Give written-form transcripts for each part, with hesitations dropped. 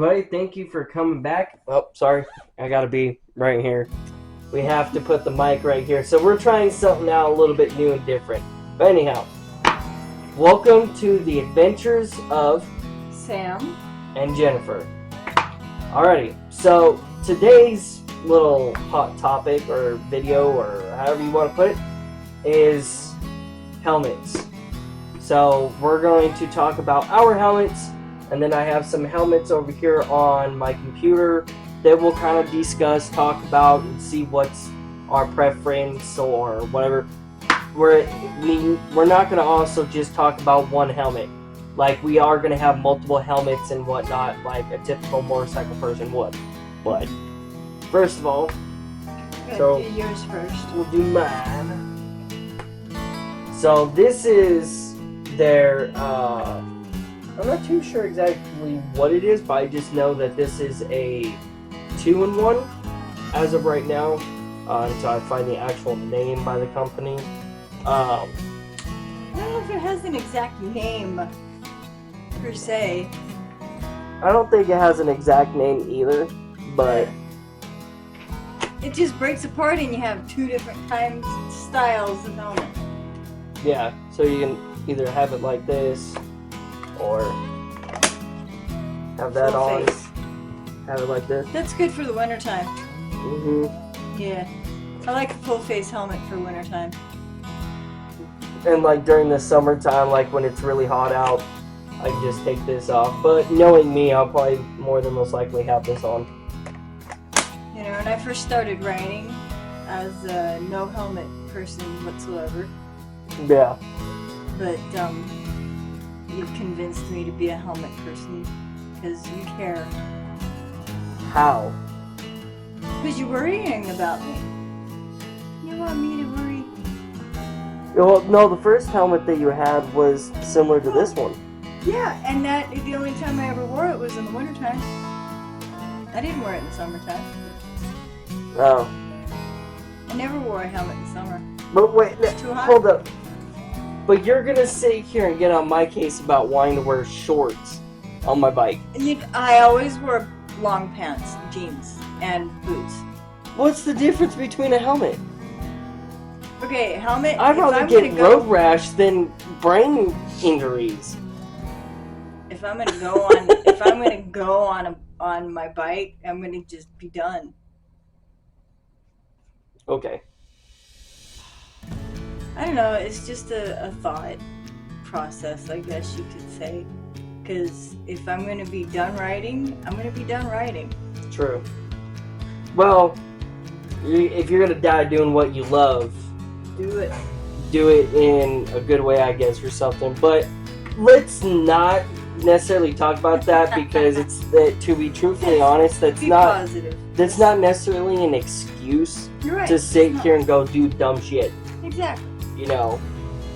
everybody. Thank you for coming back. Oh, sorry. I gotta be right here. We have to put the mic right here. So we're trying something out a little bit new and different. But anyhow, welcome to the adventures of Sam and Jennifer. Alrighty, so today's little hot topic or video or however you want to put it is helmets. So we're going to talk about our helmets, and then I have some helmets over here on my computer that we'll kind of discuss, talk about, and see what's our preference or whatever. We're not going to also just talk about one helmet. Like, we are going to have multiple helmets and whatnot, like a typical motorcycle person would. But first of all, do yours first. we'll do mine. So this is their, I'm not too sure exactly what it is, but I just know that this is a 2-in-1 as of right now, until I find the actual name by the company. I don't know if it has an exact name, per se. I don't think it has an exact name either, but It just breaks apart and you have two different styles of helmet. yeah, so you can either have it like this, or have that Full on, face. have it like this. That's good for the wintertime. Yeah. I like a full face helmet for wintertime. And like during the summertime, like when it's really hot out, I can just take this off. But knowing me, I'll probably more than most likely have this on. You know, when I first started riding as a no helmet person whatsoever, Yeah. but you convinced me to be a helmet person because you care. How? Because you're worrying about me. You want me to worry? Well, no, the first helmet that you had was similar to this one. Yeah, and that the only time I ever wore it was in the wintertime. I didn't wear it in the summertime. Oh. I never wore a helmet in summer. But wait, It's too hot. hold up. But you're gonna sit here and get on my case about wanting to wear shorts on my bike. I always wore long pants, jeans, and boots. What's the difference between a helmet? Okay, helmet. I'd if rather I'm get gonna road rash than brain injuries. If I'm gonna go on, if I'm gonna go on my bike, I'm gonna just be done. Okay. I don't know. It's just a thought process, I guess you could say. Because if I'm gonna be done riding, I'm gonna be done riding. True. Well, if you're gonna die doing what you love, Do it. do it in a good way, I guess, or something. But let's not necessarily talk about that because it's to be truthfully honest, Be positive. that's not necessarily an excuse You're right. to sit No. here and go do dumb shit. Exactly. You know,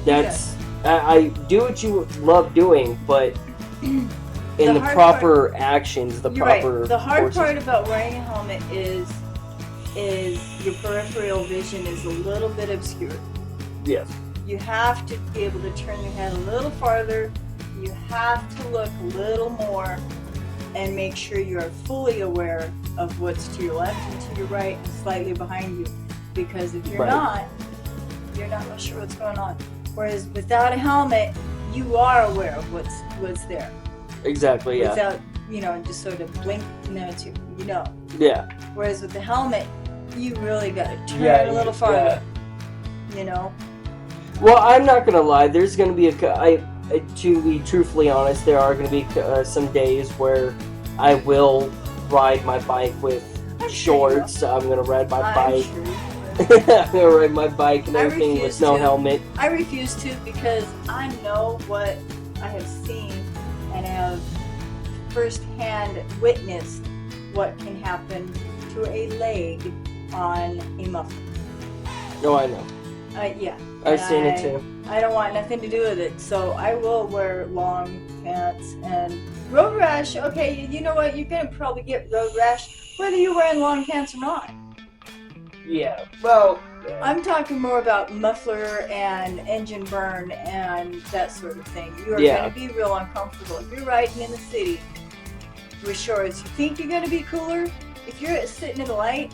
that's I do what you love doing, but in the hard proper actions, the You're proper right. The hard courses. part about wearing a helmet is your peripheral vision is a little bit obscured. Yes. You have to be able to turn your head a little farther. You have to look a little more and make sure you are fully aware of what's to your left and to your right and slightly behind you. Because if you're Right. not, you're not really sure what's going on. Whereas without a helmet, you are aware of what's there. Exactly. Yeah. Without, just sort of blink and then it's you. Yeah. Whereas with the helmet, you really got to turn Yeah, it a little farther. You know? Well, I'm not gonna lie. There's gonna be to be truthfully honest, there are gonna be some days where I will ride my bike with I'm sure you shorts. I'm gonna ride my I'm bike. sure you will. I'm gonna ride my bike and I everything refuse with no to. helmet. I refuse to because I know what I have seen and have firsthand witnessed what can happen to a leg on a muffler. No, I know. Yeah. I've and seen it too. I don't want nothing to do with it, so I will wear long pants and road rash. Okay, you know what? You're gonna probably get road rash whether you're wearing long pants or not. Yeah. Well. I'm talking more about muffler and engine burn and that sort of thing. You are Yeah. going to be real uncomfortable. If you're riding in the city with shorts. You think you're gonna be cooler? If you're sitting in the light,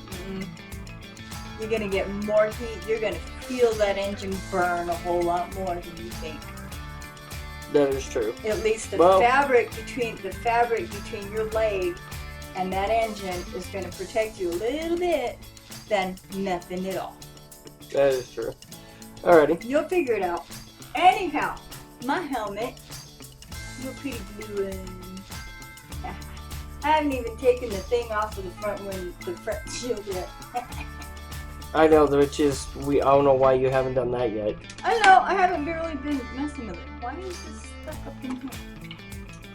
you're gonna get more heat. You're gonna feel that engine burn a whole lot more than you think. That is true. At least the Well- fabric between your leg and that engine is gonna protect you a little bit than nothing at all. That is true. Alrighty. You'll figure it out. Anyhow, my helmet, you're pretty blue and I haven't even taken the thing off of the front shield yet. I know, which is I don't know why you haven't done that yet. I know, I haven't really been messing with it. Why is this stuck up in here?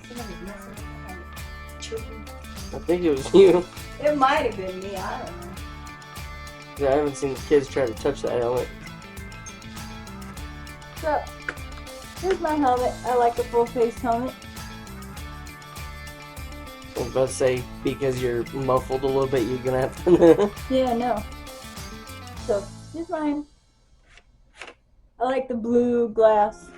Somebody's messing with my helmet. Children. I think it was you. It might have been me, I don't know. Yeah, I haven't seen the kids try to touch that helmet. So, here's my helmet. I like a full face helmet. I was about to say, because you're muffled a little bit, you're gonna have to. Yeah, no. So, here's mine. I like the blue glass.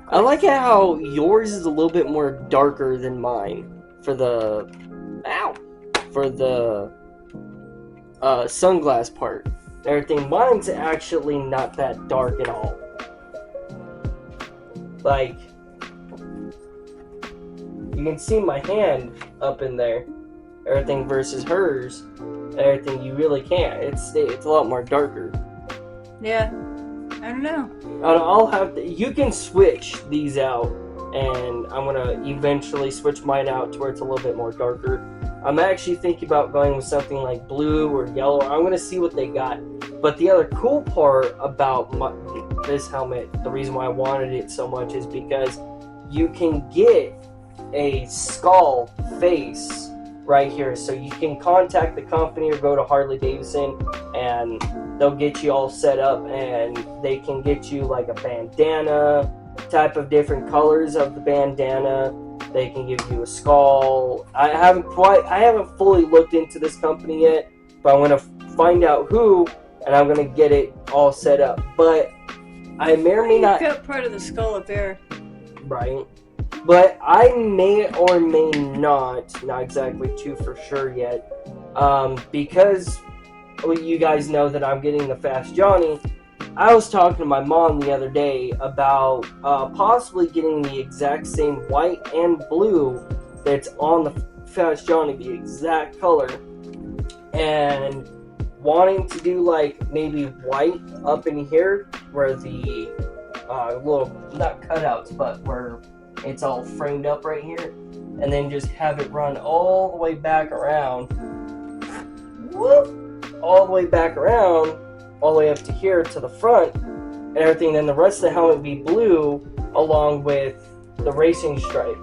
I like how yours is a little bit more darker than mine for the sunglass part. Everything. Mine's actually not that dark at all. Like, you can see my hand up in there. Everything versus hers, everything you really can't. It's a lot more darker. Yeah. I don't know. I'll have to. You can switch these out, and I'm gonna eventually switch mine out to where it's a little bit more darker. I'm actually thinking about going with something like blue or yellow. I'm gonna see what they got. But the other cool part about this helmet, the reason why I wanted it so much, is because you can get a skull face right here. So you can contact the company or go to Harley Davidson, and they'll get you all set up, and they can get you like a bandana, type of different colors of the bandana. They can give you a skull. I haven't fully looked into this company yet, but I'm gonna find out who, and I'm gonna get it all set up. But I may or may not. You got part of the skull up there. Right. But I may or may not exactly too for sure yet, because you guys know that I'm getting the Fast Johnny. I was talking to my mom the other day about possibly getting the exact same white and blue that's on the Fast Johnny, the exact color, and wanting to do like maybe white up in here where the little, not cutouts, but where it's all framed up right here, and then just have it run all the way back around, all the way back around, all the way up to here to the front, and everything. Then the rest of the helmet be blue along with the racing stripe.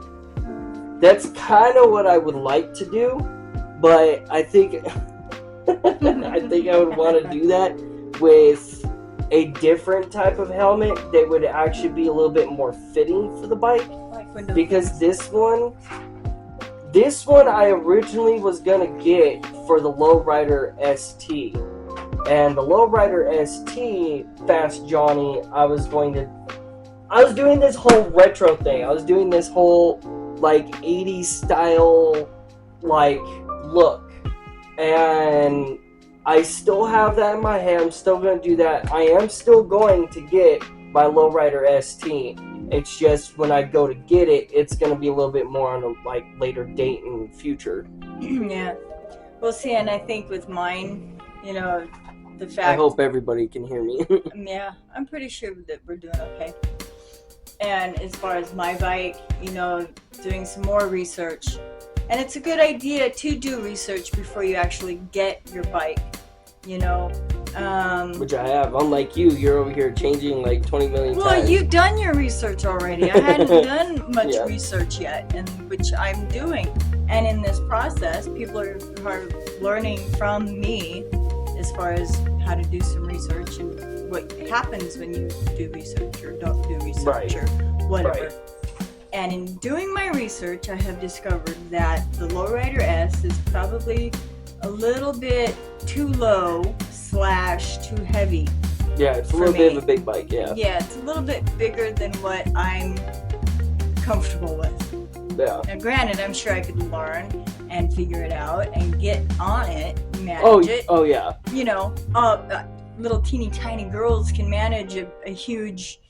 That's kind of what I would like to do, but I think I think I would want to do that with a different type of helmet that would actually be a little bit more fitting for the bike. Because this one I originally was gonna get for the Lowrider ST, and the Lowrider ST Fast Johnny, I was doing this whole retro thing. I was doing this whole like 80s style like look, and I still have that in my head. I'm still gonna do that. I am still going to get my Lowrider ST. It's just when I go to get it, it's going to be a little bit more on a like later date in the future. Yeah. Well, see, and I think with mine, you know, the fact... I hope everybody can hear me. Yeah, I'm pretty sure that we're doing okay. And as far as my bike, you know, doing some more research. And it's a good idea to do research before you actually get your bike, you know. Which I have. Unlike you, you're over here changing like 20 million times. Well, you've done your research already. I hadn't done much research yet, and which I'm doing. And in this process, people are learning from me as far as how to do some research and what happens when you do research or don't do research or whatever. Right. And in doing my research, I have discovered that the Lowrider S is probably a little bit too low / too heavy. Yeah, it's a little bit of a big bike, yeah. Yeah, it's a little bit bigger than what I'm comfortable with. Yeah. Now, granted, I'm sure I could learn and figure it out and get on it, manage it. Oh yeah. You know, little teeny tiny girls can manage a huge,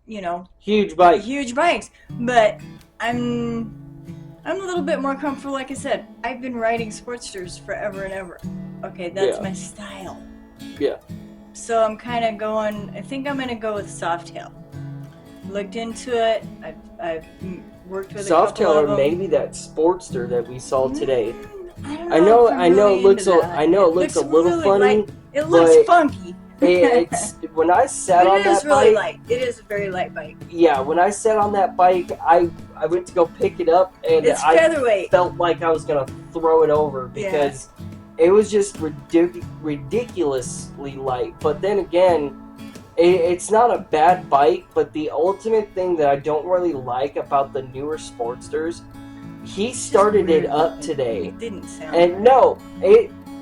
you know, Huge bike. huge bikes. But I'm a little bit more comfortable. Like I said, I've been riding Sportsters forever and ever. Okay, that's Yeah. my style. Yeah. So I'm kind of going. I think I'm gonna go with Softail. Looked into it. I've worked with a couple Softail of or them. maybe that Sportster that we saw today. I don't I know. know. if I'm I know. really It looks. into that. I know it looks a little really funny. light. It looks but funky. It's when I sat But on it is that really bike. light. It is a very light bike. Yeah, when I sat on that bike, I went to go pick it up and It's I featherweight. felt like I was gonna throw it over because it was just ridiculously light. But then again, it's not a bad bike. But the ultimate thing that I don't really like about the newer Sportsters, he started it up today, It didn't sound. and right. no,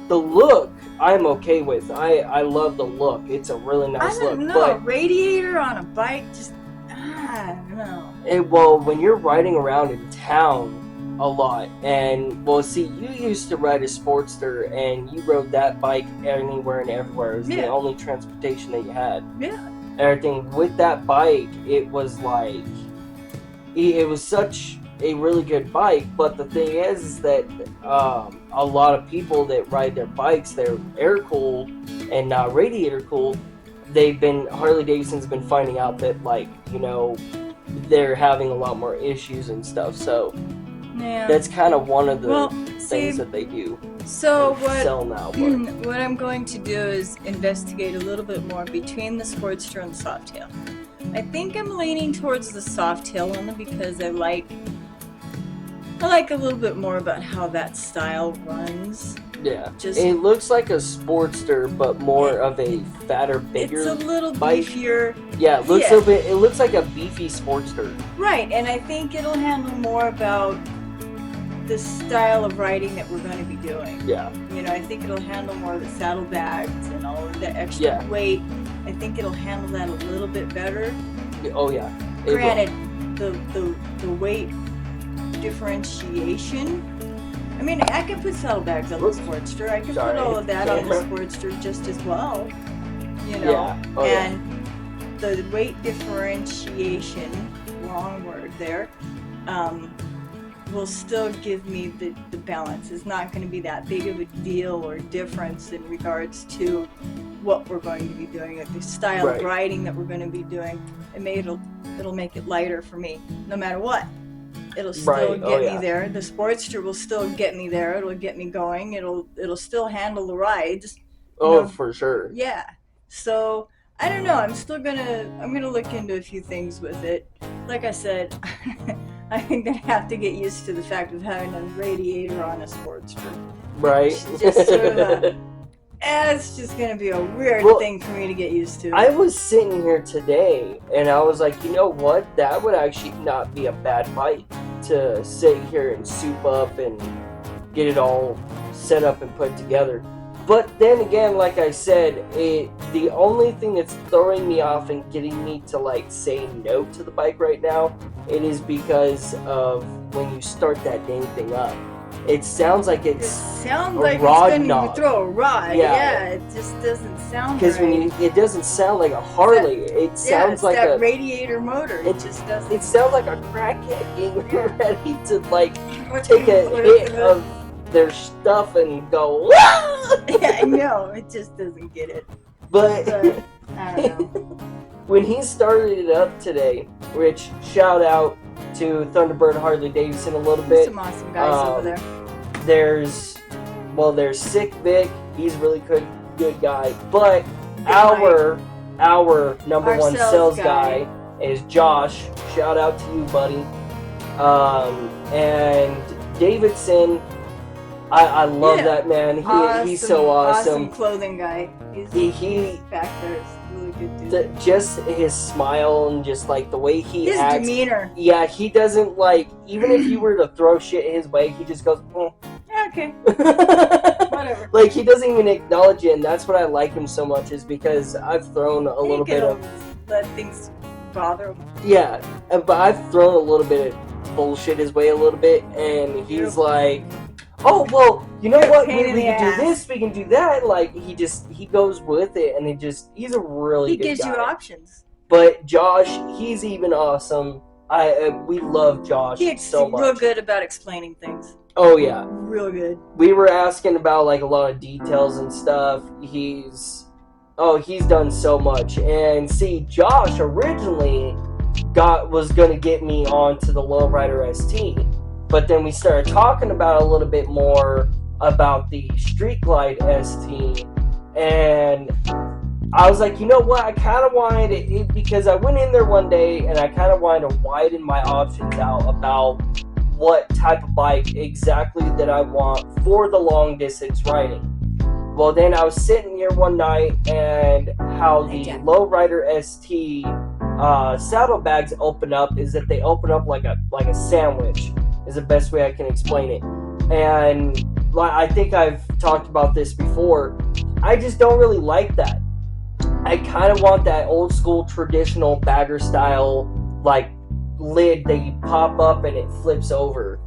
the look I'm okay with. I love the look. It's a really nice I don't look. know. But Radiator on a bike, just I don't know. well, when you're riding around in town a lot, and well, see, you used to ride a Sportster, and you rode that bike anywhere and everywhere. It was the Yeah. only transportation that you had. Yeah. Everything with that bike, it was like, it was such a really good bike. But the thing is that a lot of people that ride their bikes, they're air cooled and not radiator cooled. Harley Davidson's been finding out that, like, you know, they're having a lot more issues and stuff. So Yeah. that's kind of one of the well, things see, that they do so sell now. But what I'm going to do is investigate a little bit more between the Sportster and the Softail. I think I'm leaning towards the Softail only because I like a little bit more about how that style runs. yeah, Just it looks like a Sportster, but more of a fatter, it's bigger. a little bike. beefier. Yeah, it looks yeah. a bit. It looks like a beefy Sportster. Right, and I think it'll handle more about the style of riding that we're going to be doing. Yeah, You know, I think it'll handle more of the saddlebags and all of the extra Yeah. weight. I think it'll handle that a little bit better. oh yeah. It will. Granted, the weight differentiation. I mean, I can put saddlebags on the Oops. Sportster. I can Sorry. put all of that on the Camera. Sportster just as well. You know, Yeah. Oh yeah. and the weight differentiation, wrong word there, will still give me the balance. It's not going to be that big of a deal or difference in regards to what we're going to be doing, or the style Right. of riding that we're going to be doing. It'll make it lighter for me, no matter what. It'll still Right. get Oh, me yeah. there. The Sportster will still get me there. It'll get me going. It'll still handle the rides. Oh, No. for sure. Yeah. So I don't know. I'm gonna look into a few things with it. Like I said, I'm gonna have to get used to the fact of having a radiator on a Sportster. Right. It's just sort of a- It's just gonna be a weird Well, thing for me to get used to. I was sitting here today, and I was like, you know what? That would actually not be a bad bike to sit here and soup up and get it all set up and put together. But then again, like I said, the only thing that's throwing me off and getting me to like say no to the bike right now, it is because of when you start that dang thing up. It sounds like It it's sounds a like rod it's gonna knob. throw a rod. Yeah. Yeah, it just doesn't sound because right. when it doesn't sound like a Harley. It yeah, sounds it's like that a radiator motor. It just doesn't. It sounds like a crackhead getting ready to like What's take a gonna hit flirt of their stuff and go. Yeah, I know. It just doesn't get it. But But I don't know. when he started it up today, which shout out to Thunderbird Harley Davidson a little There's bit. some awesome guys over there. There's Sick Vic. He's a really good guy. But Big our number Our one sales sales guy. guy is Josh. Shout out to you, buddy. And Davidson, I love Yeah. that man. He's so awesome. clothing guy. He Back there is really good dude. just his smile and just like the way he His acts. demeanor. Yeah, he doesn't like, even if you were to throw shit his way, he just goes, Okay, whatever. like he doesn't even acknowledge it, and that's what I like him so much, is because I've thrown a little bit of Let things bother him. but I've thrown a little bit of bullshit his way a little bit, and he's like, oh, well, you know what, we can do this, we can do that. Like, he goes with it, and he's a really good guy. He gives you options. But Josh, he's even awesome. We love Josh so much. He's real good about explaining things. Oh, yeah. Real good. We were asking about, like, a lot of details and stuff. He's done so much. And see, Josh originally was going to get me onto the Lowrider ST. But then we started talking about a little bit more about the Street Glide ST. And I was like, you know what? I kind of wanted it because I went in there one day and I kind of wanted to widen my options out about what type of bike exactly that I want for the long distance riding. Well, then I was sitting here one night and how the Lowrider ST saddlebags open up is that they open up like a sandwich is the best way I can explain it. And I think I've talked about this before. I just don't really like that. I kind of want that old school traditional bagger style like lid that you pop up and it flips over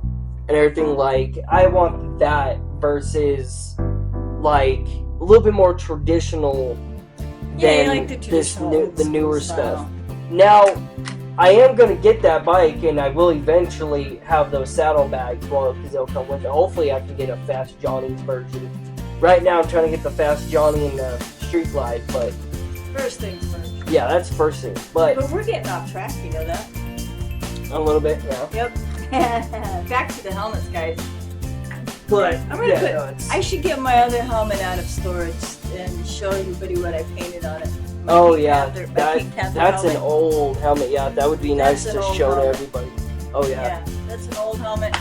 and everything. Like, I want that versus like a little bit more traditional than like the newer stuff. Now, I am going to get that bike and I will eventually have those saddlebags because they'll come with it. Hopefully I can get a Fast Johnny's version. Right now I'm trying to get the Fast Johnny and the Street Glide, but first things first. Yeah, that's first thing. But we're getting off track, you know that? A little bit, yeah. Yep. Back to the helmets, guys. But I should get my other helmet out of storage and show everybody what I painted on it. Oh yeah, that's an old helmet. Yeah, that would be nice to show to everybody. Oh yeah. Yeah, that's an old helmet,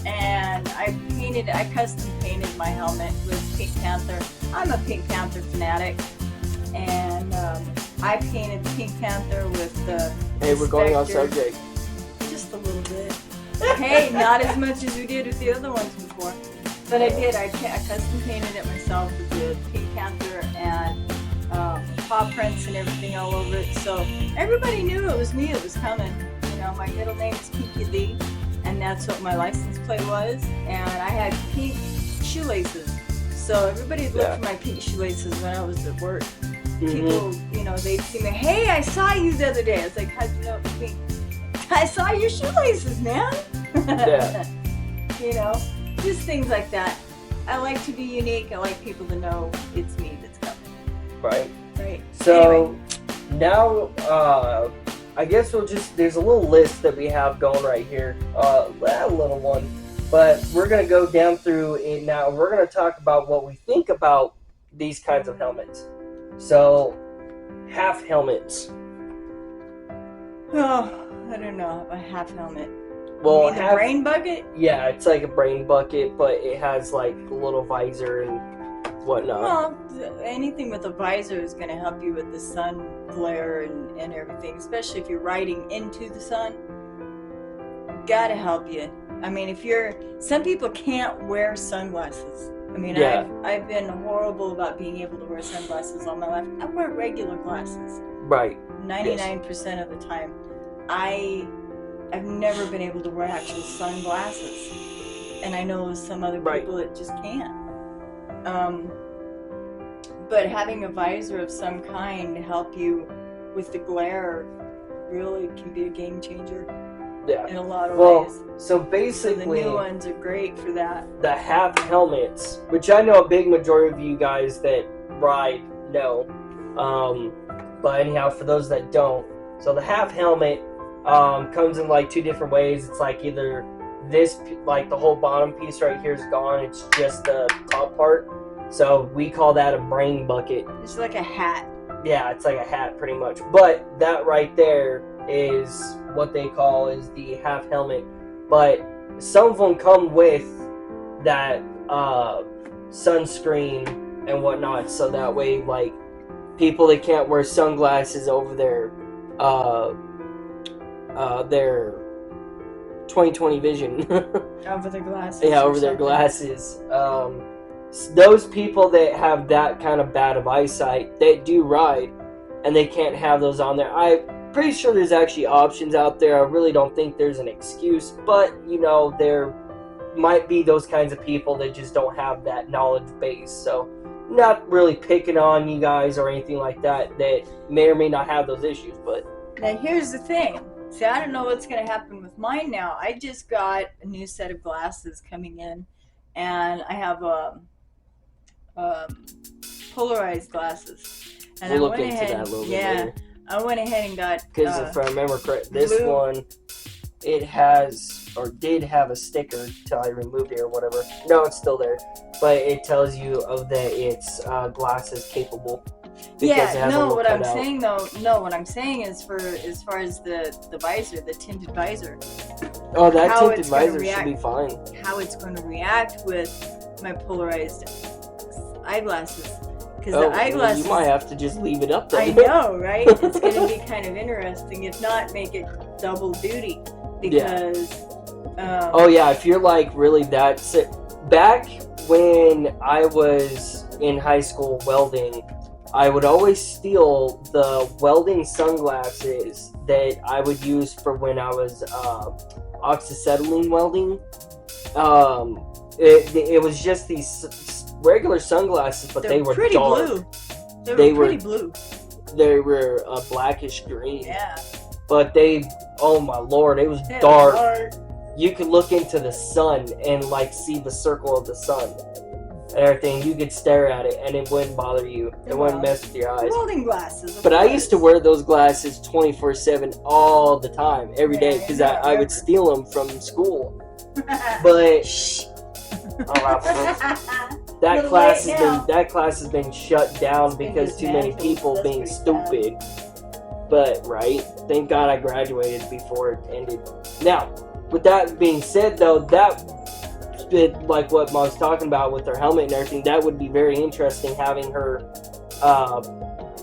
and I custom painted my helmet with Pink Panther. I'm a Pink Panther fanatic, and I painted Pink Panther with the. Hey, we're going on subject. Just a little bit. Hey, not as much as we did with the other ones before, but I did. I custom painted it myself with the Pink Panther and paw prints and everything all over it. So everybody knew it was me. It was coming. You know, my middle name is Pinky Lee, and that's what my license plate was. And I had pink shoelaces, so everybody looked for my pink shoelaces when I was at work. People, you know, they'd see me. Hey, I saw you the other day. I was like, how'd you know it was pink? I saw your shoelaces, man. Yeah. You know, just things like that. I like to be unique. I like people to know it's me that's coming. Right. Right. So now, I guess there's a little list that we have going right here. A little one. But we're going to go down through it now. We're going to talk about what we think about these kinds of helmets. So, half helmets. Oh, I don't know. A half helmet. Well, a brain bucket? Yeah, it's like a brain bucket, but it has like a little visor and whatnot. Well, anything with a visor is going to help you with the sun glare and everything, especially if you're riding into the sun. Gotta help you. I mean, some people can't wear sunglasses. I mean, yeah. I've been horrible about being able to wear sunglasses all my life. I wear regular glasses. Right. 99% of the time. I've never been able to wear actual sunglasses. And I know some other people that just can't. But having a visor of some kind to help you with the glare really can be a game changer. Yeah. In a lot of ways. So basically, the new ones are great for that. The half helmets, which I know a big majority of you guys that ride know. But anyhow, for those that don't, so the half helmet comes in like two different ways. It's like either this, like the whole bottom piece right here is gone. It's just the top part. So we call that a brain bucket. It's like a hat. Yeah, it's like a hat pretty much. But that right there is what they call is the half helmet. But some of them come with that sunscreen and whatnot, so that way like people that can't wear sunglasses over their 20/20 vision over their glasses. Yeah, over their glasses. Those people that have that kind of bad of eyesight that do ride and they can't have those on there. pretty sure there's actually options out there. I really don't think there's an excuse, but you know, there might be those kinds of people that just don't have that knowledge base. So not really picking on you guys or anything like that may or may not have those issues. But now here's the thing. See, I don't know what's going to happen with mine now. I just got a new set of glasses coming in, and I have polarized glasses. And we'll I look went into ahead, that a little bit yeah, later. I went ahead and got Because if I remember correct, this blue. one, it has, or did have a sticker till I removed it or whatever. No, it's still there. But it tells you that it's glasses capable. Because it has a little what I'm cutout. saying though, no, what I'm saying is for as far as the visor, the tinted visor, Oh, that how tinted it's gonna visor should react. be fine. how it's going to react with my polarized eyeglasses. Because Oh, the eyeglasses, you might have to just leave it up there. I know, right? It's going to be kind of interesting. If not, make it double duty. Because, Oh yeah, if you're like really that sick. Back when I was in high school welding, I would always steal the welding sunglasses that I would use for when I was oxyacetylene welding. It was just these regular sunglasses, but they were pretty dark. blue. They They were were- pretty blue. They were blackish green. Yeah. But oh my lord, it was They were dark. You could look into the sun and like see the circle of the sun and everything. You could stare at it and it wouldn't bother you. It wouldn't mess with your eyes. Welding glasses. of But I used to course. wear those glasses 24/7 all the time, every day, Yeah, because I I would remember. steal them from school. But Shh. that Little class late has now. that class has been shut down It's been because too many dismantled. people That's being pretty sad. stupid. But right, thank God I graduated before it ended. Now, with that being said, though, that bit like what Mom's talking about with her helmet and everything, that would be very interesting having her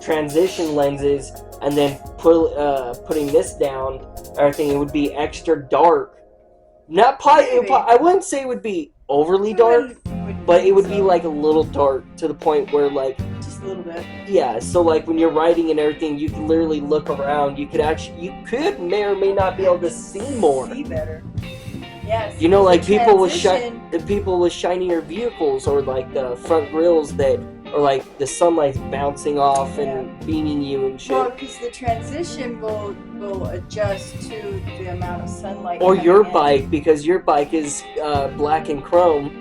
transition lenses and then putting this down. Everything, it would be extra dark. Not Maybe. I wouldn't say it would be overly dark, but it would be like a little dark to the point where like, just a little bit. yeah, so like when you're writing and everything, you can literally look around. You could may or may not be able to see more. See better. Yes. You know, the like people with transition- the people with shinier vehicles, or like the front grills that, or like the sunlight's bouncing off and beaming you and shit. Well, because the transition will adjust to the amount of sunlight. Or coming your in. bike, because your bike is black and chrome.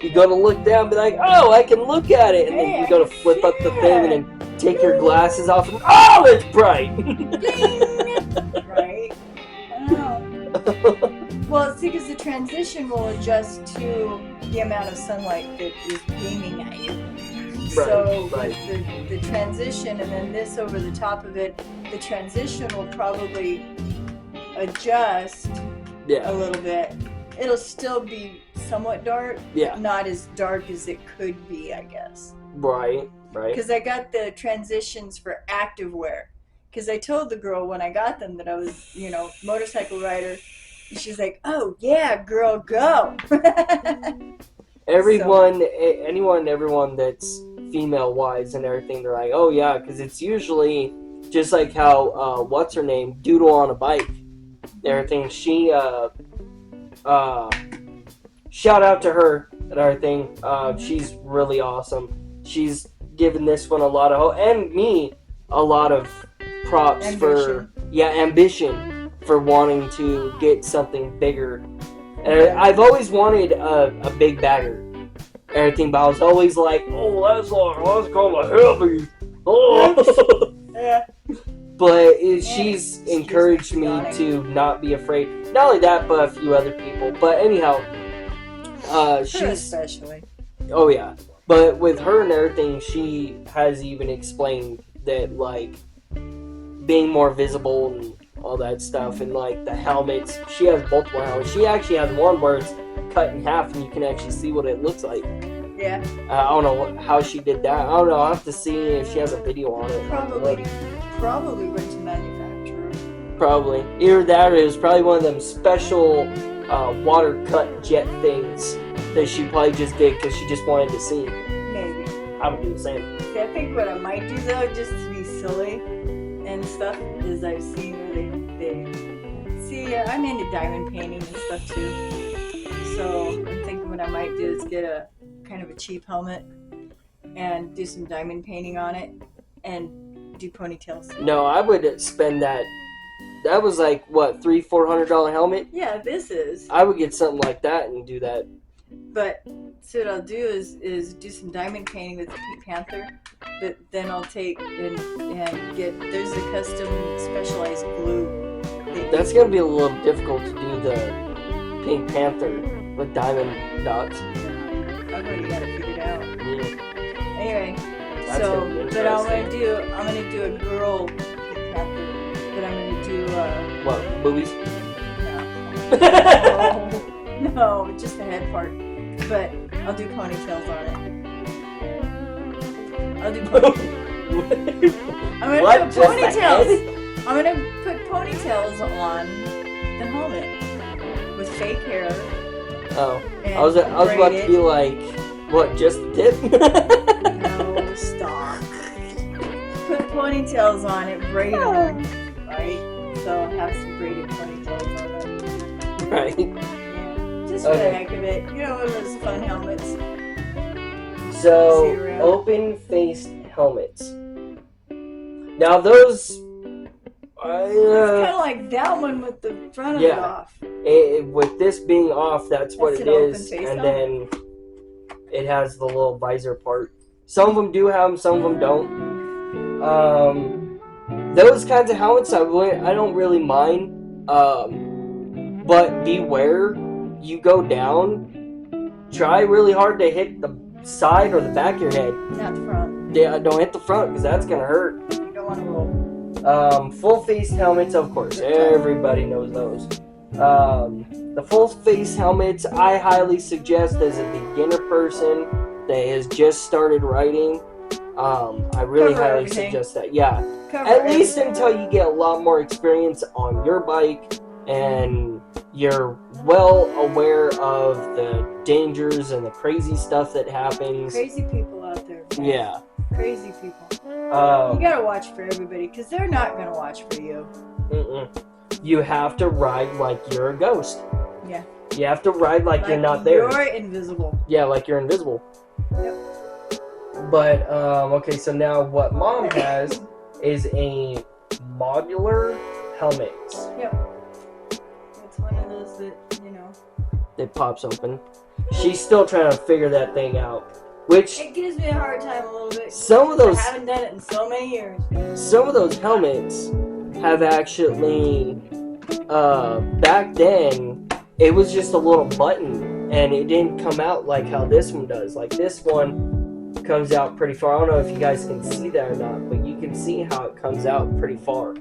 You go to look down and be like, oh, I can look at it. And Hey, then you I go to can flip see up the it. thing and then take your glasses off and, oh, it's bright. Right? I don't know. Well, see, because the transition will adjust to the amount of sunlight that is beaming at you. So right. with the transition and then this over the top of it, the transition will probably adjust a Yeah, little bit. It'll still be somewhat dark, yeah, not as dark as it could be, I guess. right. Because I got the transitions for active wear. Because I told the girl when I got them that I was, motorcycle rider. And she's like, oh, yeah, girl, go. Everyone that's female-wise and everything, they're like, oh yeah, because it's usually just like how, what's her name, Doodle on a bike and everything. She, shout out to her and everything. She's really awesome. She's given this one a lot of hope, and me a lot of props for ambition for wanting to get something bigger. And I've always wanted a big bagger, everything, but I was always like, oh, that's kind of heavy. Oh. Yeah. But she's encouraged me to not be afraid. Not only that, but a few other people. But anyhow, Her she's, especially. oh yeah. But with her and everything, she has even explained that, like, being more visible and all that stuff, and like the helmets, she has multiple helmets. She actually has one where it's cut in half and you can actually see what it looks like. Yeah. I don't know how she did that. I don't know. I'll have to see if she has a video on it. Probably went to manufacturer. Probably. Either that or it was probably one of them special water cut jet things that she probably just did because she just wanted to see. Maybe. I would do the same. See, I think what I might do though, just to be silly, and and stuff is I've seen where they see, I'm into diamond painting and stuff too. So I'm thinking what I might do is get a kind of a cheap helmet and do some diamond painting on it and do ponytails. No, I would spend that. That was like what, $300-400 helmet? Yeah, this is. I would get something like that and do that. But so what I'll do is do some diamond painting with the Pink Panther. But then I'll take and get, there's a custom specialized glue. That's gonna be a little difficult to do the Pink Panther with diamond dots. I've already got it figured out. Yeah. Anyway, That's so gonna be but I'm interesting. gonna do a girl Pink Panther. But I'm gonna do What, boobies? no, just the head part. But I'll do ponytails on it. I'll do. I'm gonna What? put Just the ponytails. head? I'm gonna put ponytails on the helmet with fake hair. Oh, And I was about braid to it. be like, what? Just the tip? No, stop. Put ponytails on it, braid them, right? So I'll have some braided ponytails on it. Right. Yeah, just for the Okay. heck of it. You know, one of those fun helmets. So, See around. open-faced helmets. Now those, It's kind of like that one with the front of it Yeah. off. with this being off, that's what That's it an is, open-face and helmet? then it has the little visor part. Some of them do have them, some of them don't. Those kinds of helmets, I don't really mind. But beware, you go down. Try really hard to hit the side or the back of your head. Not the front. Yeah, don't hit the front because that's gonna hurt. You don't want to roll. Full face helmets, of course, everybody knows those. The full face helmets, I highly suggest as a beginner person that has just started riding. I really Cover highly everything. suggest that. Yeah, Cover at least everything. until you get a lot more experience on your bike and you're well aware of the dangers and the crazy stuff that happens. Crazy people out there. Yeah. Crazy people. You Um, gotta watch for everybody, because they're not gonna watch for you. you have to ride like you're a ghost. Yeah. You have to ride like you're not there. You're invisible. Yeah, like you're invisible. Yep. But, okay, so now what Mom has is a modular helmet. Yep. It's one of those that, you know. That pops open. She's still trying to figure that thing out. Which, It gives me a hard time a little bit. some of those I haven't done it in so many years. helmets have actually, back then, it was just a little button, and it didn't come out like how this one does. Like, this one comes out pretty far. I don't know if you guys can see that or not, but you can see how it comes out pretty far.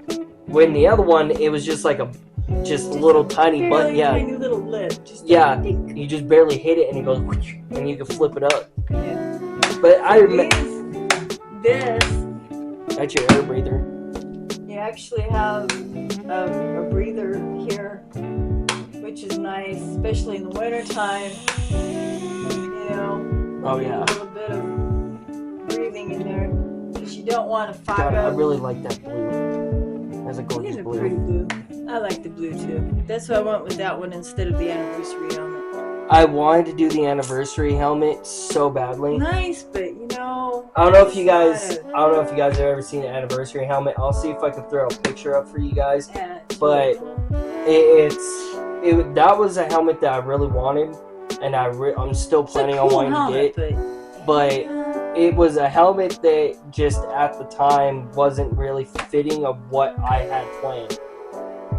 When the other one, it was just like a little tiny Barely button. Yeah, tiny little lip. Just Yeah. dink. you just barely hit it, and it goes, whoosh, and you can flip it up. Yeah. But I remember This, that's your air breather. you actually have a breather here, which is nice, especially in the wintertime. You know, Oh yeah. a little bit of breathing in there, because you don't want to fire God, I up. really like that blue. That's a It gorgeous is a blue. pretty blue. I like the blue too. That's why I went with that one instead of the anniversary helmet. I wanted to do the anniversary helmet so badly. Nice, but you know. I don't know if you guys it's have ever seen an anniversary helmet. I'll see if I can throw a picture up for you guys. Yeah, it's But- really cool. That was a helmet that I really wanted, and I'm still It's a planning cool on wanting helmet, to get. But it was a helmet that just at the time wasn't really fitting of what I had planned.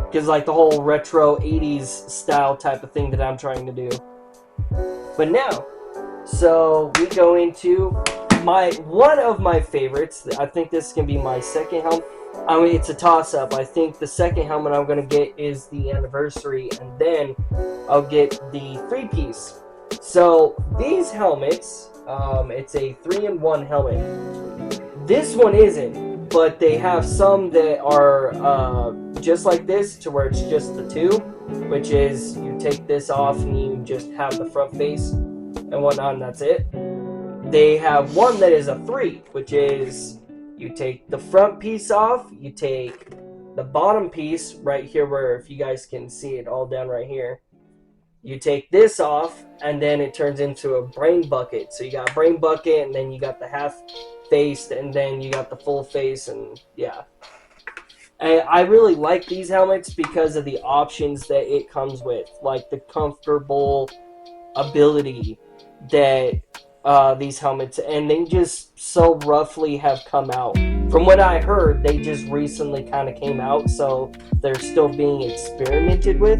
Because like the whole retro 80s style type of thing that I'm trying to do. But now, so we go into one of my favorites. I think this can be my second helmet. I mean, it's a toss-up. I think the second helmet I'm going to get is the anniversary, and then I'll get the 3-piece. So these helmets, it's a 3-in-1 helmet. This one isn't, but they have some that are just like this, to where it's just the two, which is you take this off and you just have the front face and whatnot, and that's it. They have one that is a 3, which is You take the front piece off, you take the bottom piece right here where, if you guys can see it all down right here, you take this off, and then it turns into a brain bucket. So you got a brain bucket, and then you got the half face, and then you got the full face, and yeah. I really like these helmets because of the options that it comes with, like the comfortable ability that these helmets, and they just so roughly have come out. From what I heard, they just recently kind of came out, so they're still being experimented with.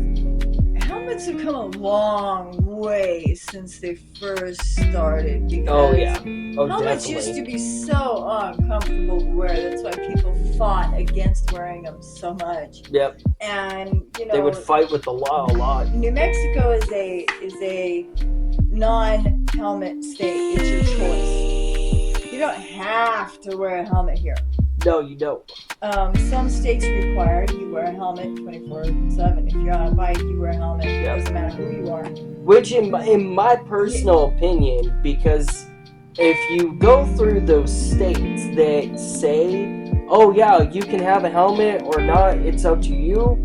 Helmets have come a long way since they first started. Because Oh yeah, oh helmets definitely. used to be so uncomfortable to wear. That's why people fought against wearing them so much. Yep, And you know, they would fight with the law a lot. New Mexico is a non-helmet state. It's your choice. You don't have to wear a helmet here. No, you don't. Some states require you wear a helmet 24/7. If you're on a bike, you wear a helmet. It Yep. doesn't matter who you are. Which, in my personal opinion, because if you go through those states that say, oh yeah, you can have a helmet or not, it's up to you,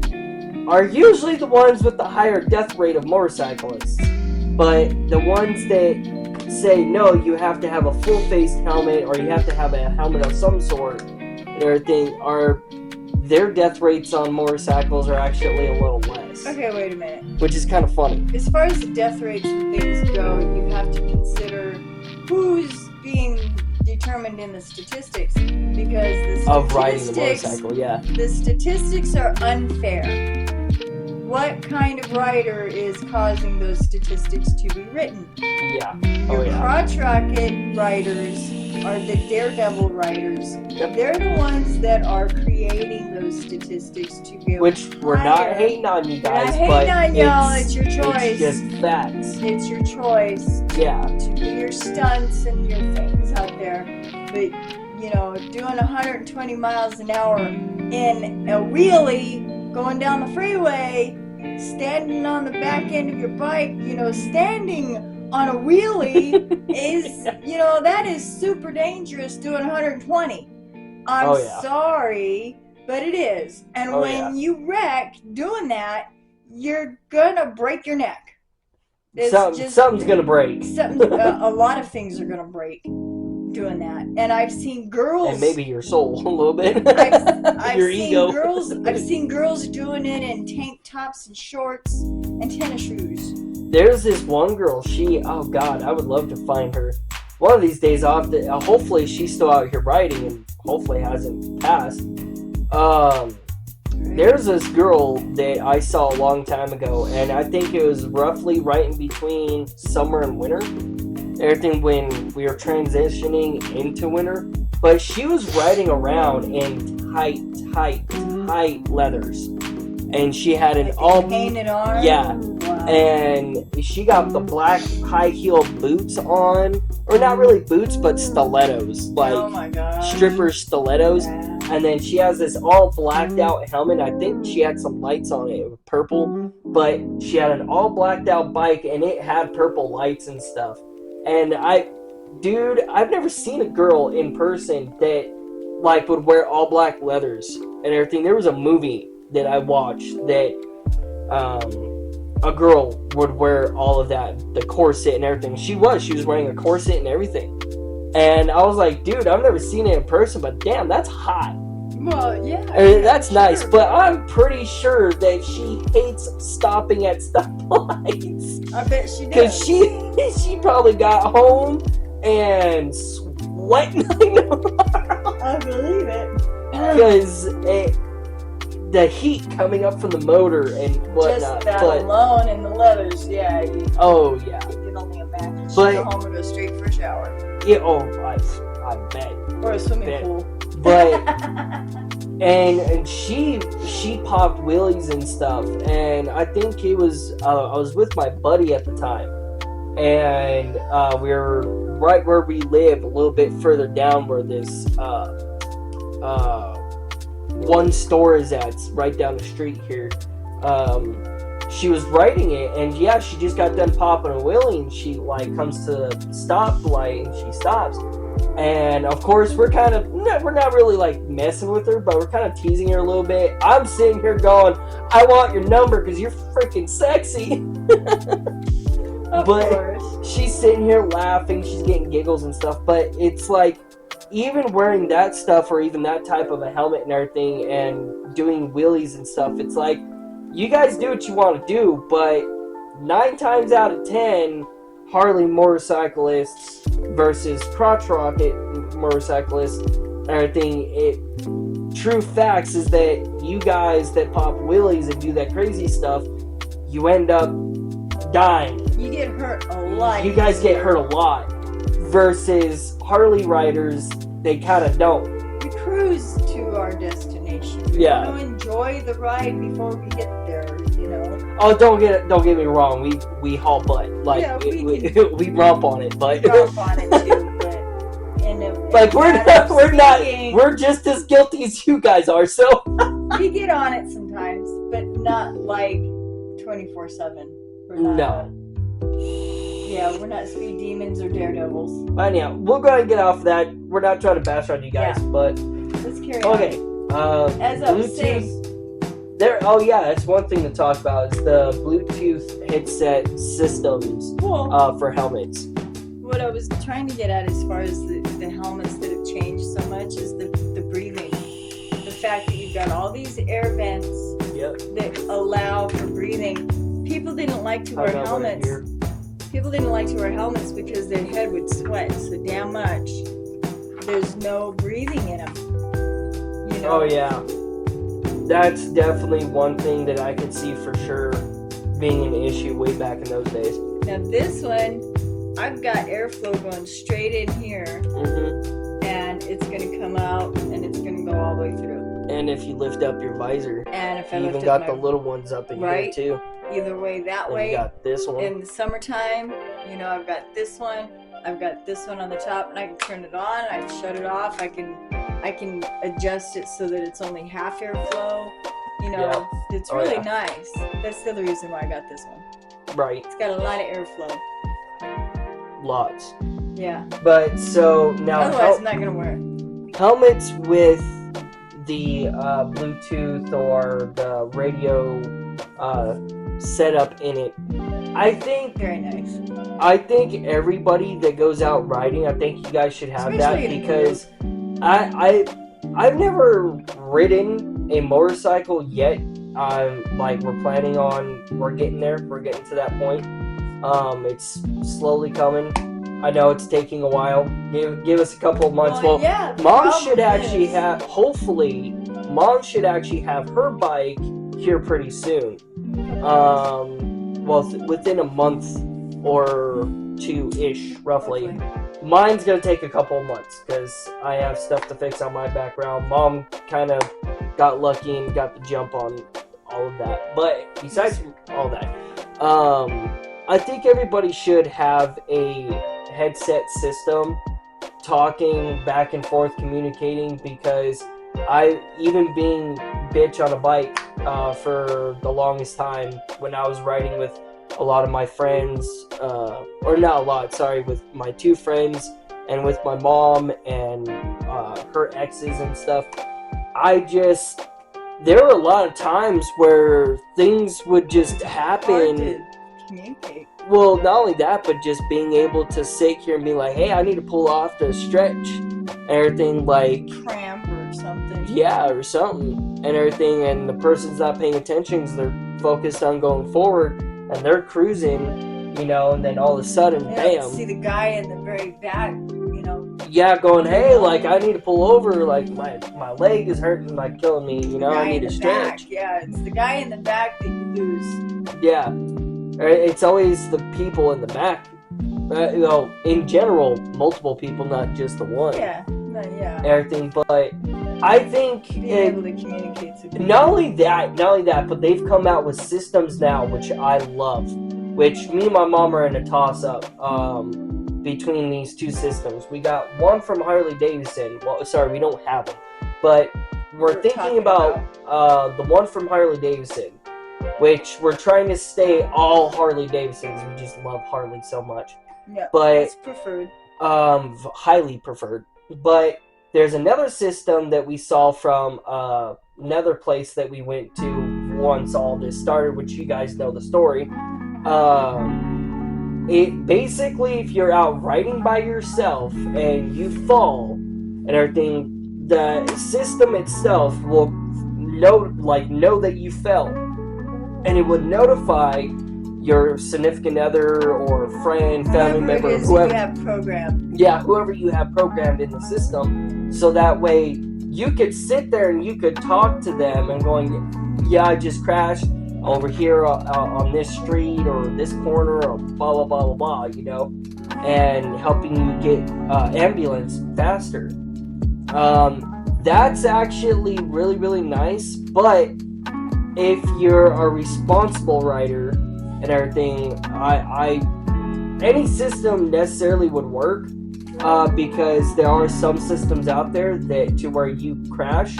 are usually the ones with the higher death rate of motorcyclists. But the ones that say, no, you have to have a full-faced helmet or you have to have a helmet of some sort and everything, their death rates on motorcycles are actually a little less. Okay, wait a minute. Which is kind of funny. As far as the death rates and things go, you have to consider who's being determined in the statistics, because the Of riding the statistics, motorcycle, yeah. the statistics are unfair. What kind of rider is causing those statistics to be written? Yeah. Your Oh, yeah. crotch rocket riders are the daredevil riders. Yep. They're the ones that are creating those statistics to go Which we're higher. not hating on you We're not guys, hating but on y'all, it's your choice. It's just facts. It's your choice Yeah. to do your stunts and your things out there. But, you know, doing 120 miles an hour in a wheelie, going down the freeway, standing on the back end of your bike, you know, standing on a wheelie is, you know, that is super dangerous doing 120. I'm Oh, yeah. sorry, but it is. And Oh, when yeah. you wreck doing that, you're gonna break your neck. It's Something's gonna break. a lot of things are gonna break doing that. And I've seen girls, And maybe your soul a little bit. I've Your seen ego. I've seen girls doing it in tank tops and shorts and tennis shoes. There's this one girl, oh god, I would love to find her. One of these days hopefully she's still out here riding and hopefully hasn't passed. There's this girl that I saw a long time ago, and I think it was roughly right in between summer and winter. Everything when we were transitioning into winter. But she was riding around in tight leathers. And she had an all painted on. Yeah. Wow. And she got the black high-heeled boots on, or not really boots, but stilettos, like oh my god. stripper stilettos. Wow. And then she has this all blacked out helmet. I think she had some lights on it. It was purple, but she had an all blacked out bike, and it had purple lights and stuff. And I've never seen a girl in person that like would wear all black leathers and everything. There was a movie that I watched that a girl would wear all of that, the corset and everything. She was wearing a corset and everything. And I was like, dude, I've never seen it in person, but damn, that's hot. Well, yeah. I mean, that's sure. nice, but I'm pretty sure that she hates stopping at stoplights. I bet she Because does. she probably got home and sweating I believe it. because the heat coming up from the motor and whatnot. Just that But alone and the leathers, yeah. You oh yeah, can only imagine. She'd But- go home and go straight for a shower. yeah. Oh, I bet. Or a swimming Bet. pool. But and she popped wheelies and stuff, and I think it was I was with my buddy at the time, and we were right where we live, a little bit further down where this one store is at. It's right down the street here. She was riding it, and yeah, she just got done popping a wheelie, and she like comes to the stoplight, and she stops. And of course, we're not really like messing with her, but we're kind of teasing her a little bit. I'm sitting here going, I want your number because you're freaking sexy. Of But course. she's sitting here laughing, she's getting giggles and stuff, but it's like, even wearing that stuff or even that type of a helmet and everything and doing wheelies and stuff, it's like, you guys do what you want to do, but 9 times out of 10, Harley motorcyclists versus crotch rocket motorcyclists and everything, true facts is that you guys that pop wheelies and do that crazy stuff, you end up dying. You get hurt a lot. You guys get hurt a lot. Versus Harley riders, they kind of don't. We cruise to our destination. Yeah. We enjoy the ride before we get there, you know. Oh, don't get me wrong. We haul butt, like Yeah, we romp on it, but We romp on it too, but like we're just as guilty as you guys are. So we get on it sometimes, but not like 24/7. No. Yeah, we're not speed demons or daredevils. But anyhow, we'll go ahead and get off that. We're not trying to bash on you guys, but Let's carry okay. on. As I was saying, There. Oh yeah, that's one thing to talk about. Is the Bluetooth headset systems well, for helmets. what I was trying to get at as far as the helmets that have changed so much is the breathing. The fact that you've got all these air vents Yep. that allow for breathing. People didn't like to wear helmets. People didn't like to wear helmets because their head would sweat so damn much. There's no breathing in them. You know? Oh yeah, that's definitely one thing that I could see for sure being an issue way back in those days. Now this one, I've got airflow going straight in here, and it's gonna come out and it's gonna go all the way through. And if you lift up your visor, And if I you even lift got up the my little ones up in Right. here too. either way, that And way. you got this one. In the summertime, you know, I've got this one. I've got this one on the top, and I can turn it on. I can shut it off. I can adjust it so that it's only half airflow. You know, Yeah. it's Oh, really yeah. nice. That's the other reason why I got this one. Right, It's got a lot of airflow. lots. Yeah. But so now Otherwise, I'm not gonna wear it. helmets with the Bluetooth or the radio setup in it. I think Very nice. everybody that goes out riding, I think you guys should have Especially that in because I've never ridden a motorcycle yet. We're getting there. We're getting to that point. It's slowly coming. I know it's taking a while. Give us a couple of months. Well, yeah. the Mom problem should actually is- have, hopefully, Mom should actually have her bike here pretty soon. Within a month or two-ish, roughly. Mine's gonna take a couple of months because I have stuff to fix on my background. Mom kind of got lucky and got the jump on all of that. But besides all that, I think everybody should have a headset system, talking back and forth, communicating, because even being bitch on a bike for the longest time when I was riding with a lot of my friends, or not a lot, sorry, with my 2 friends and with my mom and her exes and stuff, there were a lot of times where things would just Hard happen. to communicate. Well, not only that, but just being able to sit here and be like, hey, I need to pull off to stretch and everything, like, Cramp or something. yeah, or something and everything, and the person's not paying attention because they're focused on going forward and they're cruising, you know, and then all of a sudden, Yeah, bam. see the guy in the very back, you know. Yeah, going, hey, like, I need to pull over, like, my leg is hurting, like, killing me, you know, Guy I need in to the stretch. back. Yeah, it's the guy in the back that you lose. Yeah. It's always the people in the back. In general, multiple people, not just the one. Yeah, no, yeah. Everything, but I think Being able to communicate to people. not only that, but they've come out with systems now, which I love. Which me and my mom are in a toss-up between these 2 systems. We got one from Harley Davidson. Well, sorry, we don't have them, but we're thinking talking about the one from Harley Davidson, which we're trying to stay all Harley Davidsons. We just love Harley so much. Yeah, But that's preferred. highly preferred. But there's another system that we saw from another place that we went to once all this started, which you guys know the story. It basically, if you're out riding by yourself and you fall and everything, the system itself will know that you fell, and it would notify your significant other or friend, family member, whoever you have programmed. Yeah, whoever you have programmed in the system, so that way you could sit there and you could talk to them and going, yeah, I just crashed over here on this street or this corner or blah blah blah blah blah, and helping you get ambulance faster. That's actually really, really nice, but if you're a responsible rider and everything, any system necessarily would work, because there are some systems out there that to where you crash,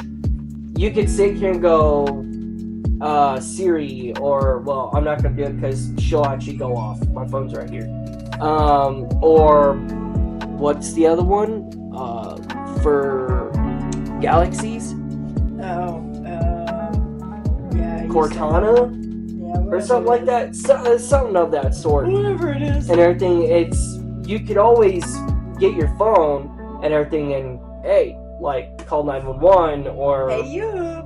you could sit here and go, Siri, or, well, I'm not going to do it because she'll actually go off. My phone's right here. Or, what's the other one? For Galaxies? Yeah. Cortana? Yeah, or something like that. Something of that sort. Whatever it is. And everything, you could always get your phone and everything and, hey, like, call 911 or... Hey, you!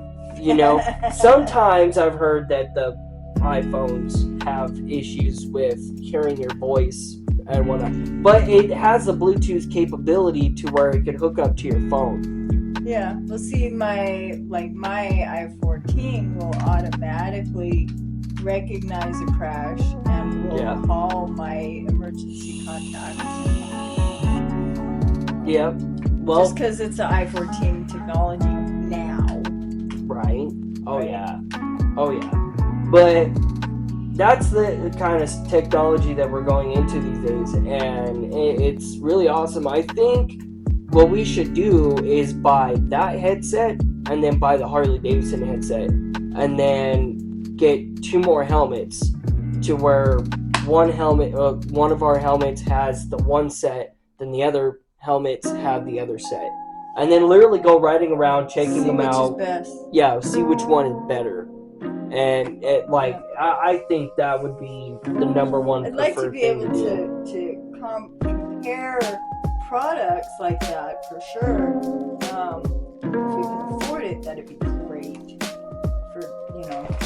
Sometimes I've heard that the iPhones have issues with hearing your voice and whatnot, but it has a Bluetooth capability to where it could hook up to your phone. Yeah, well, see, my i14 will automatically recognize a crash and will call my emergency contacts. Yeah, well, just because it's an i14 technology now. Right. Oh yeah. But that's the kind of technology that we're going into these days, and it's really awesome. I think what we should do is buy that headset and then buy the Harley Davidson headset and then get 2 more helmets to where one of our helmets has the one set, then the other helmets have the other set. And then literally go riding around, checking them out. See which is best. Yeah, see which one is better. And I think that would be the number one I'd preferred like to be thing able do. to compare products like that for sure. If we can afford it, that'd be great.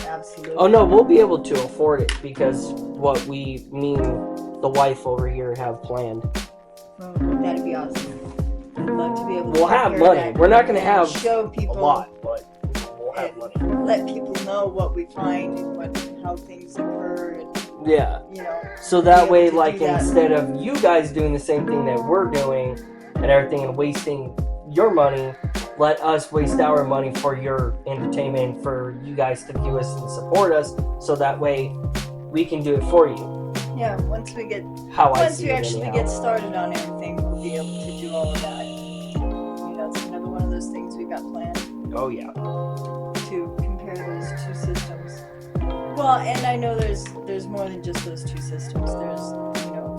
Absolutely. Oh no, we'll be able to afford it because what me and the wife over here have planned. That'd be awesome. I'd love to be able to We'll have money. We're not going to have show people a lot, but we'll have money. Let people know what we find and how things occur. And, yeah. So that way, like, instead of you guys doing the same thing that we're doing and everything and wasting your money, let us waste our money for your entertainment, for you guys to view us and support us, so that way we can do it for you. Yeah, once we actually get started on everything, we'll be able to do all of that. That's another one of those things we got planned. Oh yeah. To compare those 2 systems. Well, and I know there's more than just those 2 systems. There's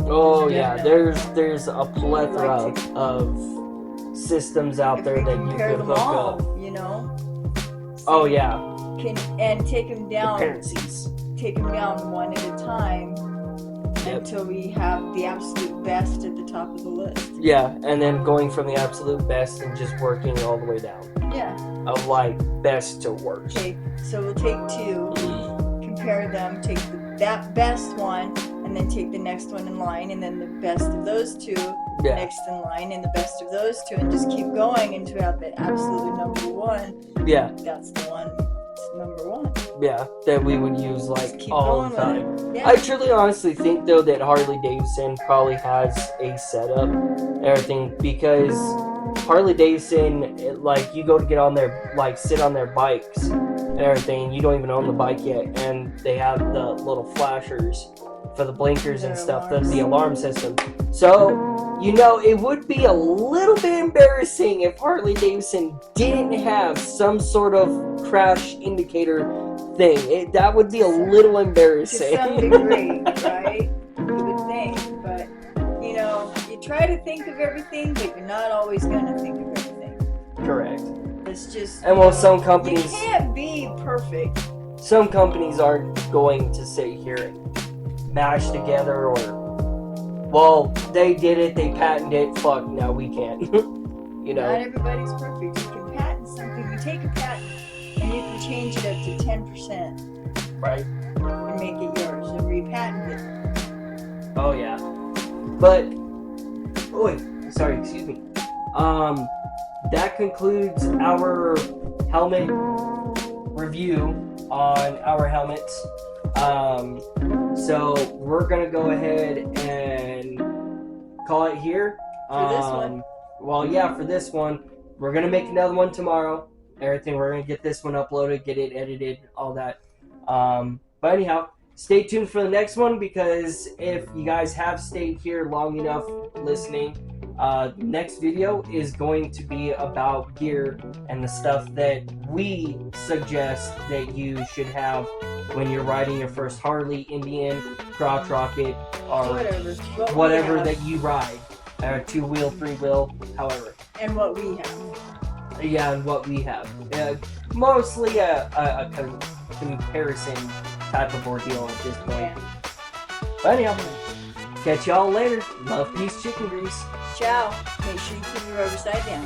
Oh yeah, there's a plethora of systems out there that you could hook up. Oh yeah. And take them down. Dependencies. Take them down one at a time. Until we have the absolute best at the top of the list. Yeah, and then going from the absolute best and just working all the way down. Yeah. Of like best to worst. Okay, so we'll take 2, compare them, take that best one, and then take the next one in line, and then the best of those 2 next in line, and the best of those 2, and just keep going until we have the absolute number 1. Yeah. That's the one. Number 1. Yeah, that we would use like all the time. Yeah. I truly honestly think though that Harley Davidson probably has a setup and everything, because Harley Davidson, like, you go to get on their, like, sit on their bikes and everything, you don't even own the bike yet, and they have the little flashers for the blinkers and stuff, the alarm system. So, it would be a little bit embarrassing if Harley Davidson didn't have some sort of crash indicator thing. That would be a little embarrassing. To some degree, right? You would think, but you You try to think of everything, but you're not always going to think of everything. Correct. It's just. And well, some You companies, can't be perfect. some companies aren't going to sit here and mash together or, well, they did it, they patented it, fuck, no, we can't. You Not know, everybody's perfect. You can patent something. You take a patent and you can change it up to 10% right? and make it yours and repatent it. Oh yeah. But, sorry, excuse me. That concludes our helmet review on our helmets. So we're gonna go ahead and call it here. For this one. Well, yeah, for this one, we're gonna make another one tomorrow. Everything, we're gonna get this one uploaded, get it edited, all that. But anyhow, stay tuned for the next one, because if you guys have stayed here long enough listening, next video is going to be about gear and the stuff that we suggest that you should have when you're riding your first Harley, Indian, crotch rocket, or Whatever. What we whatever have that you ride, or 2-wheel, 3-wheel, however. and what we have. Yeah, and what we have. Mostly a comparison type of ordeal at this point. Yeah. But anyhow, catch y'all later. Love, peace, chicken grease. Ciao. Make sure you keep your rubber side down.